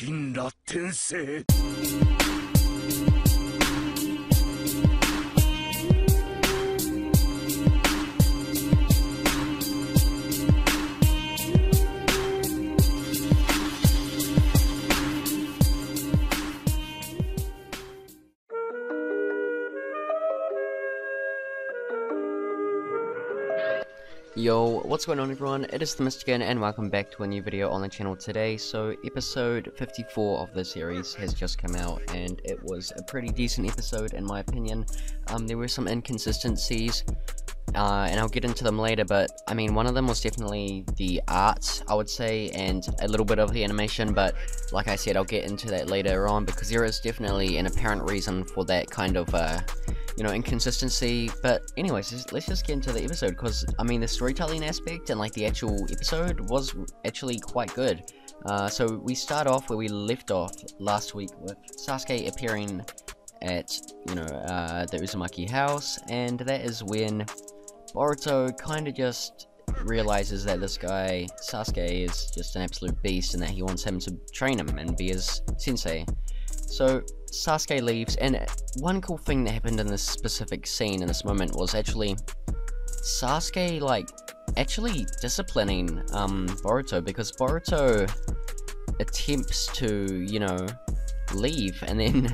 神羅転生 Yo, what's going on everyone? It is the Mist again and welcome back to a new video on the channel today. So episode 54 of the series has just come out and it was a pretty decent episode in my opinion. There were some inconsistencies and I'll get into them later, but I mean one of them was definitely the art, I would say, and a little bit of the animation, but like I said, I'll get into that later on because there is definitely an apparent reason for that kind of you know, inconsistency. But anyways, let's just get into the episode, because I mean the storytelling aspect and like the actual episode was actually quite good. So we start off where we left off last week with Sasuke appearing at, you know, the Uzumaki house, and that is when Boruto kind of just realizes that this guy Sasuke is just an absolute beast and that he wants him to train him and be his sensei. So Sasuke leaves, and one cool thing that happened in this specific scene in this moment was actually Sasuke like actually disciplining Boruto, because Boruto attempts to, you know, leave, and then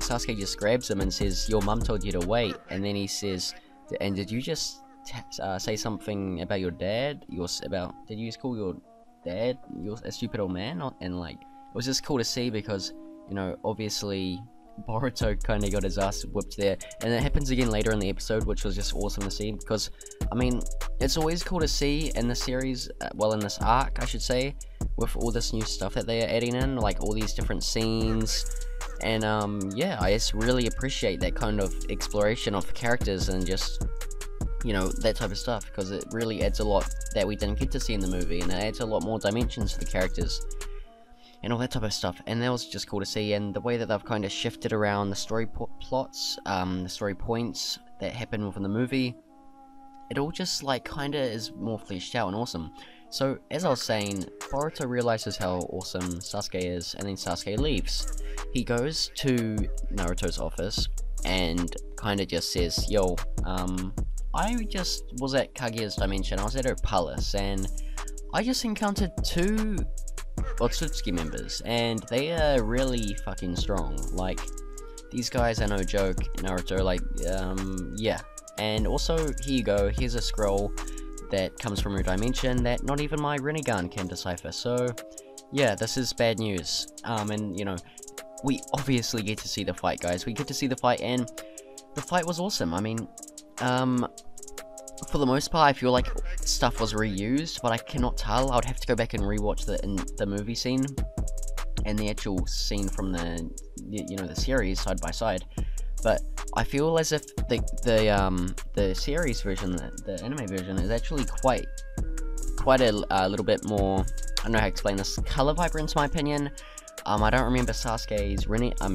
Sasuke just grabs him and says, "Your mum told you to wait," and then he says, "And did you just say something about your dad? Did you just call your dad a stupid old man?" And like, it was just cool to see because, you know, obviously Boruto kind of got his ass whipped there, and it happens again later in the episode, which was just awesome to see, because I mean it's always cool to see in the series, well, in this arc I should say, with all this new stuff that they are adding in, like all these different scenes, and yeah, I just really appreciate that kind of exploration of characters and just, you know, that type of stuff, because it really adds a lot that we didn't get to see in the movie, and it adds a lot more dimensions to the characters and all that type of stuff, and that was just cool to see. And the way that they've kind of shifted around the story plots, the story points that happen within the movie, it all just like kind of is more fleshed out and awesome. So as I was saying, Boruto realizes how awesome Sasuke is, and then Sasuke leaves. He goes to Naruto's office and kind of just says, "Yo, I just was at Kaguya's dimension. I was at her palace, and I just encountered two Otsutsuki members, and they are really fucking strong. Like, these guys are no joke, Naruto. Like, yeah. And also, here you go, here's a scroll that comes from your dimension that not even my Rinnegan can decipher. So, yeah, this is bad news." And, you know, we obviously get to see the fight, guys. We get to see the fight, and the fight was awesome. I mean, for the most part, I feel like stuff was reused, but I cannot tell. I would have to go back and rewatch the movie scene and the actual scene from the, you know, the series side by side. But I feel as if the series version, the anime version, is actually quite a little bit more, I don't know how to explain this, color vibrant in my opinion. I don't remember Sasuke's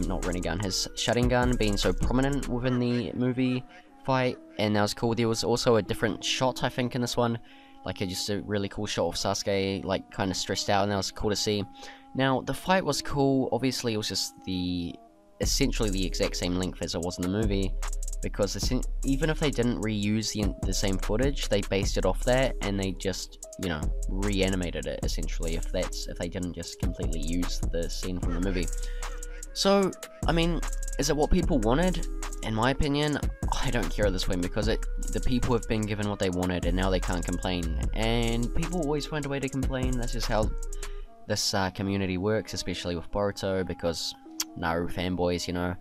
not Rinnegan, his Sharingan being so prominent within the movie fight, and that was cool. There was also a different shot, I think, in this one, like just a really cool shot of Sasuke like kind of stressed out, and that was cool to see. Now the fight was cool. Obviously it was just essentially the exact same length as it was in the movie, because even if they didn't reuse the same footage, they based it off that, and they just, you know, reanimated it essentially, if they didn't just completely use the scene from the movie. So I mean, is it what people wanted? In my opinion, I don't care at this point, because the people have been given what they wanted, and now they can't complain. And people always find a way to complain. That's just how this community works, especially with Boruto, because Naruto fanboys, you know,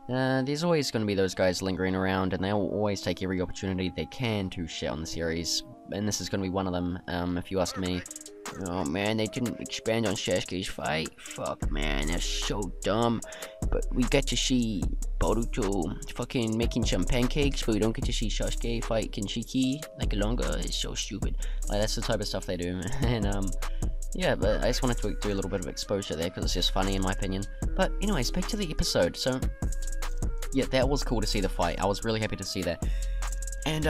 there's always going to be those guys lingering around, and they'll always take every opportunity they can to shit on the series. And this is going to be one of them, if you ask me. Oh man, they didn't expand on Sasuke's fight. Fuck man, that's so dumb. But we get to see Boruto fucking making some pancakes, but we don't get to see Sasuke fight KINSHIKI like longer. It's so stupid. Like, that's the type of stuff they do. And yeah, but I just wanted to do a little bit of exposure there because it's just funny in my opinion. But anyways, back to the episode. So yeah, that was cool to see the fight. I was really happy to see that. And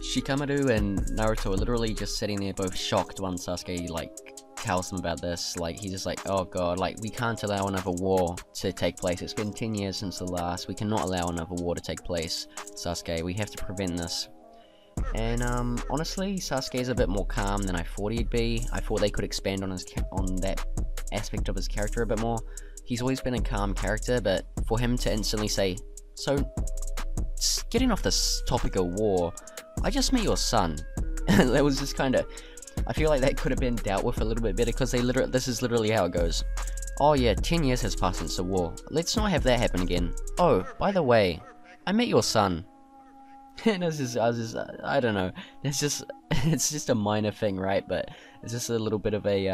Shikamaru and Naruto are literally just sitting there both shocked once Sasuke like tells them about this. Like, he's just like, oh god, like, we can't allow another war to take place. It's been 10 years since the last. We cannot allow another war to take place, Sasuke. We have to prevent this. And honestly, Sasuke is a bit more calm than I thought he'd be. I thought they could expand on that aspect of his character a bit more. He's always been a calm character, but for him to instantly say, so, getting off this topic of war, I just met your son. That was just kind of, I feel like that could have been dealt with a little bit better, because this is literally how it goes. Oh yeah, 10 years has passed since the war. Let's not have that happen again. Oh, by the way, I met your son. And I don't know. It's just a minor thing, right? But it's just a little bit of a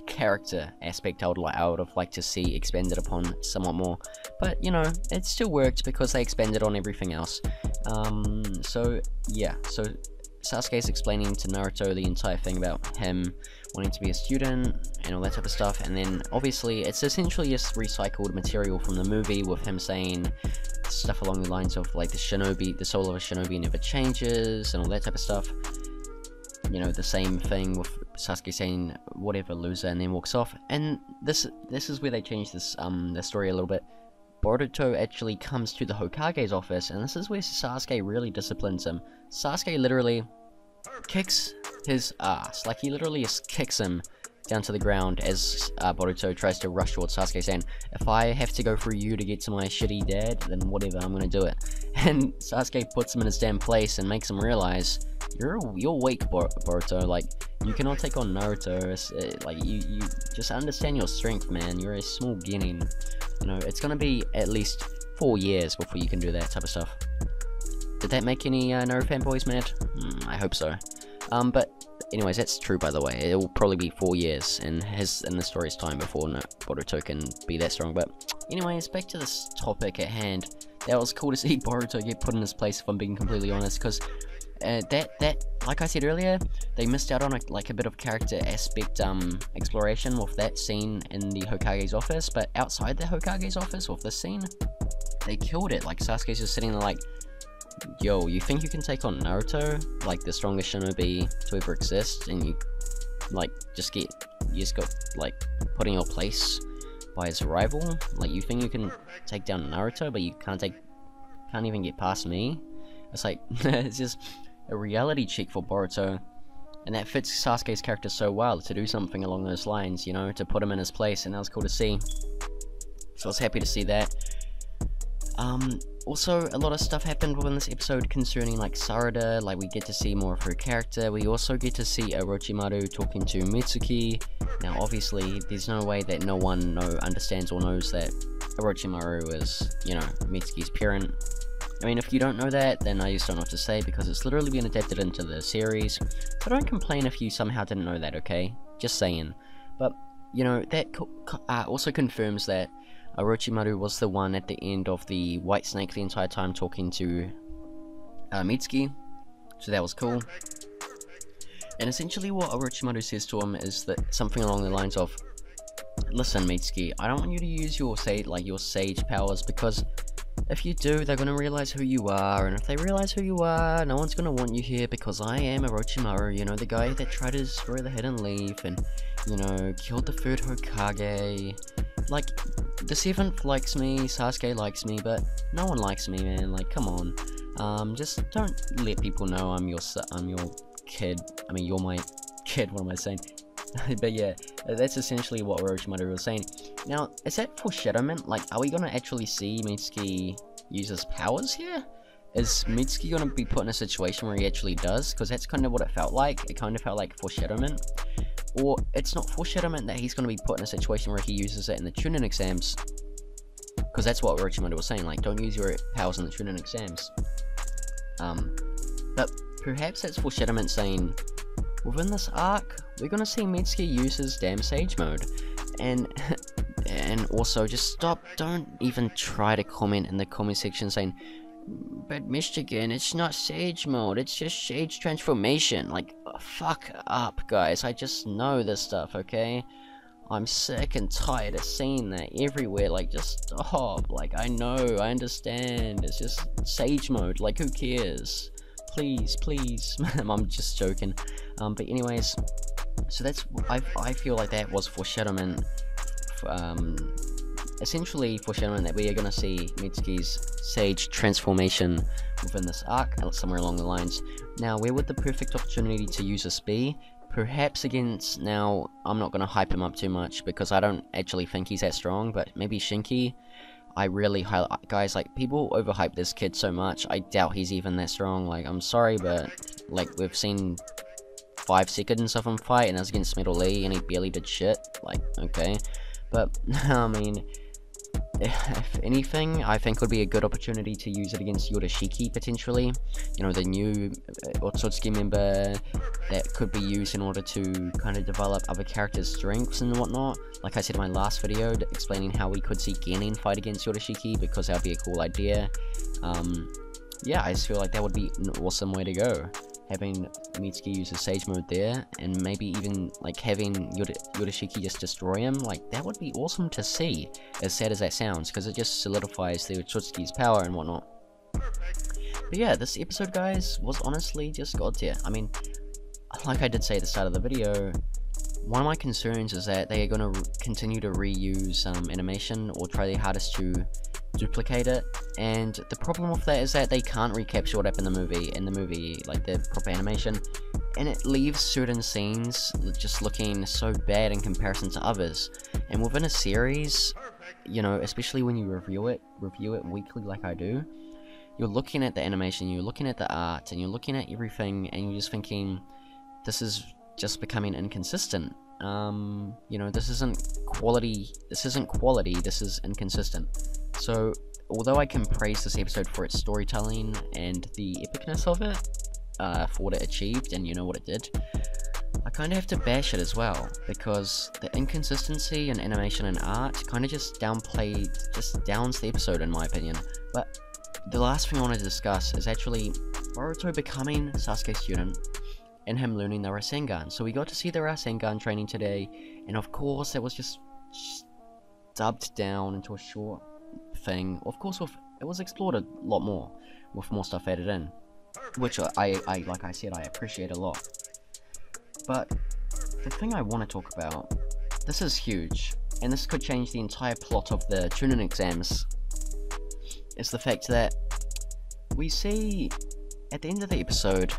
character aspect I would have liked to see expanded upon somewhat more. But you know, it still worked because they expanded on everything else. So yeah, so Sasuke's explaining to Naruto the entire thing about him wanting to be a student and all that type of stuff, and then obviously it's essentially just recycled material from the movie, with him saying stuff along the lines of like the soul of a shinobi never changes and all that type of stuff. You know, the same thing with Sasuke saying whatever, loser, and then walks off. And this is where they change this the story a little bit. Boruto actually comes to the Hokage's office, and this is where Sasuke really disciplines him. Sasuke literally kicks his ass, like he literally just kicks him down to the ground as Boruto tries to rush towards Sasuke, saying, if I have to go through you to get to my shitty dad, then whatever, I'm gonna do it. And Sasuke puts him in his damn place and makes him realize, you're weak, Boruto, like, you cannot take on Naruto, like, you just understand your strength, man, you're a small genin. You know, it's gonna be at least 4 years before you can do that type of stuff. Did that make any Naruto fanboys mad? I hope so. But anyways, that's true, by the way. It will probably be 4 years in the story's time before Boruto can be that strong. But anyways, back to this topic at hand. That was cool to see Boruto get put in his place, if I'm being completely honest, because like I said earlier, they missed out on a bit of character aspect exploration with that scene in the Hokage's office. But outside the Hokage's office with this scene, they killed it. Like, Sasuke's just sitting there like, yo, you think you can take on Naruto, like the strongest shinobi to ever exist, and you just got like put in your place by his rival? Like, you think you can take down Naruto, but you can't even get past me? It's like, it's just a reality check for Boruto, and that fits Sasuke's character so well, to do something along those lines, you know, to put him in his place, and that was cool to see. So I was happy to see that. Also, a lot of stuff happened within this episode concerning, like, Sarada. Like, we get to see more of her character. We also get to see Orochimaru talking to Mitsuki. Now, obviously, there's no way that no one understands or knows that Orochimaru is, you know, Mitsuki's parent. I mean, if you don't know that, then I just don't know what to say, because it's literally been adapted into the series. So don't complain if you somehow didn't know that, okay? Just saying. But, you know, that also confirms that Orochimaru was the one at the end of the White Snake the entire time talking to Mitsuki, so that was cool. And essentially what Orochimaru says to him is that something along the lines of, listen Mitsuki, I don't want you to use your sage powers, because if you do, they're gonna realize who you are, and if they realize who you are, no one's gonna want you here, because I am Orochimaru, you know, the guy that tried to destroy the Hidden Leaf, and, you know, killed the third Hokage. Like, the 7th likes me, Sasuke likes me, but no one likes me, man. Like, come on. Just don't let people know I'm your kid. I mean, you're my kid, what am I saying? But yeah, that's essentially what Orochimaru was saying. Now, is that foreshadowment? Like, are we gonna actually see Mitsuki use his powers here? Is Mitsuki gonna be put in a situation where he actually does? Because that's kind of what it felt like. It kind of felt like foreshadowment. Or it's not foreshadowment that he's going to be put in a situation where he uses it in the Chunin exams, because that's what Orochimaru was saying, like, don't use your powers in the Chunin exams. But perhaps that's foreshadowment saying, within this arc, we're going to see Mitsuki use his damn Sage Mode. And also, just don't even try to comment in the comment section saying, but Michigan, it's not Sage Mode, it's just Sage Transformation. Like, fuck up, guys. I just know this stuff, okay? I'm sick and tired of seeing that everywhere. Like, just stop. Like, I know, I understand. It's just Sage Mode. Like, who cares? Please, please. I'm just joking. But anyways, So that's, I feel like that was foreshadowing, essentially foreshadowing that we are going to see Mitsuki's Sage transformation within this arc, somewhere along the lines. Now, where would the perfect opportunity to use this be? Perhaps against, now, I'm not going to hype him up too much, because I don't actually think he's that strong, but maybe Shinki. I really highlight, guys, like, people overhype this kid so much, I doubt he's even that strong. Like, I'm sorry, but, like, we've seen 5 seconds of him fight, and that's against Metal Lee, and he barely did shit. Like, okay. But, I mean, if anything, I think would be a good opportunity to use it against Yorishiki, potentially. You know, the new Otsutsuki member that could be used in order to kind of develop other characters' strengths and whatnot. Like I said in my last video, explaining how we could see Genin fight against Yorishiki, because that would be a cool idea. Yeah, I just feel like that would be an awesome way to go. Having Mitsuki use his Sage mode there, and maybe even like having Yorishiki just destroy him, like that would be awesome to see, as sad as that sounds, because it just solidifies the Otsutsuki's power and whatnot. But yeah, this episode, guys, was honestly just god tier. I mean, like I did say at the start of the video, one of my concerns is that they are going to continue to reuse animation, or try their hardest to duplicate it, and the problem with that is that they can't recapture what happened in the movie, like the proper animation, and it leaves certain scenes just looking so bad in comparison to others. And within a series, you know, especially when you review it weekly like I do, you're looking at the animation, you're looking at the art, and you're looking at everything, and you're just thinking, this is just becoming inconsistent. You know, this isn't quality, this is inconsistent. So, although I can praise this episode for its storytelling and the epicness of it, for what it achieved and you know what it did, I kind of have to bash it as well, because the inconsistency in animation and art kind of just downs the episode in my opinion. But the last thing I want to discuss is actually Boruto becoming Sasuke's student, and him learning the Rasengan. So we got to see the Rasengan training today, and of course it was just dubbed down into a short thing. Of course, it was explored a lot more, with more stuff added in, which I like I said, I appreciate a lot. But the thing I want to talk about, this is huge, and this could change the entire plot of the Chunin exams, is the fact that we see at the end of the episode,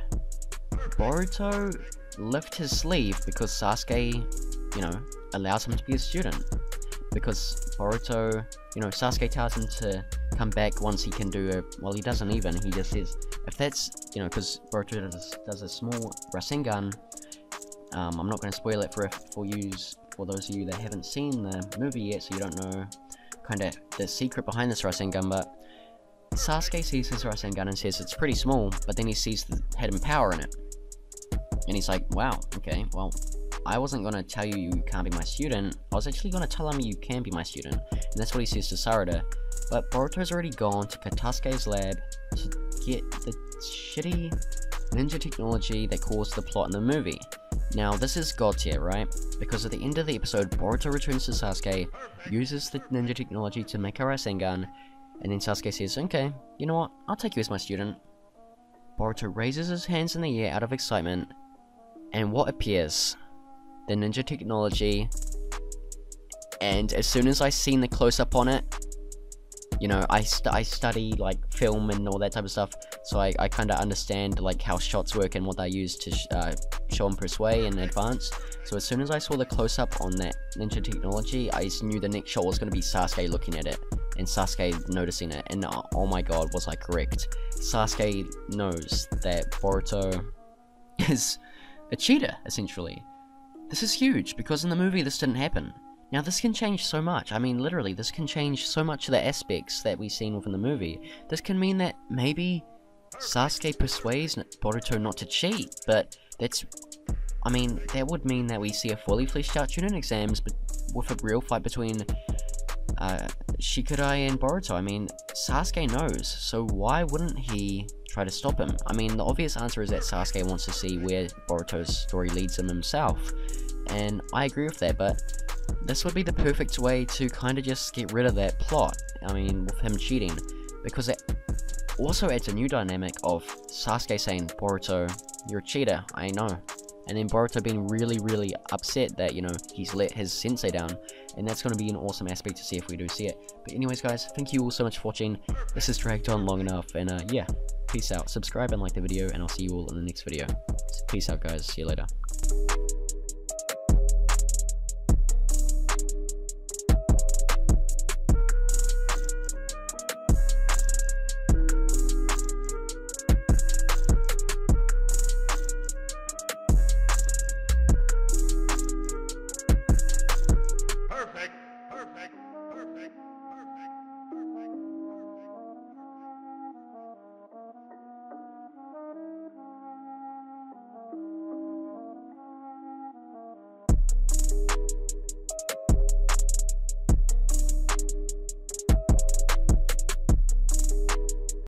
Boruto lift his sleeve because Sasuke, you know, allows him to be a student. Because Boruto, you know, Sasuke tells him to come back once he can do it. Well, he doesn't even. He just says, if that's, you know, because Boruto does a small Rasengan. I'm not going to spoil it for those of you that haven't seen the movie yet, so you don't know kind of the secret behind this Rasengan. But Sasuke sees his Rasengan and says it's pretty small, but then he sees the hidden power in it. And he's like, wow, okay, well, I wasn't going to tell you you can't be my student, I was actually going to tell him you can be my student. And that's what he says to Sarada. But Boruto's already gone to Katasuke's lab to get the shitty ninja technology that caused the plot in the movie. Now, this is god tier, right? Because at the end of the episode, Boruto returns to Sasuke, uses the ninja technology to make a Rasengan, and then Sasuke says, okay, you know what, I'll take you as my student. Boruto raises his hands in the air out of excitement, and what appears? The ninja technology. And as soon as I seen the close-up on it, you know, I study like film and all that type of stuff, so I kind of understand like how shots work and what they use to show and persuade in advance. So as soon as I saw the close-up on that ninja technology, I just knew the next shot was going to be Sasuke looking at it, and Sasuke noticing it, and oh my god, was I correct. Sasuke knows that Boruto is a cheater, essentially. This is huge, because in the movie this didn't happen. Now this can change so much. I mean, literally, this can change so much of the aspects that we've seen within the movie. This can mean that maybe Sasuke persuades Boruto not to cheat, but that's... I mean, that would mean that we see a fully fleshed out Chunin exams, but with a real fight between Shikadai and Boruto. I mean, Sasuke knows, so why wouldn't he try to stop him? I mean, the obvious answer is that Sasuke wants to see where Boruto's story leads him himself, and I agree with that, but this would be the perfect way to kind of just get rid of that plot, I mean, with him cheating, because it also adds a new dynamic of Sasuke saying, Boruto, you're a cheater, I know, and then Boruto being really upset that, you know, he's let his sensei down, and that's going to be an awesome aspect to see if we do see it. But anyways guys, thank you all so much for watching. This has dragged on long enough, and yeah, peace out. Subscribe and like the video, and I'll see you all in the next video. Peace out guys, see you later.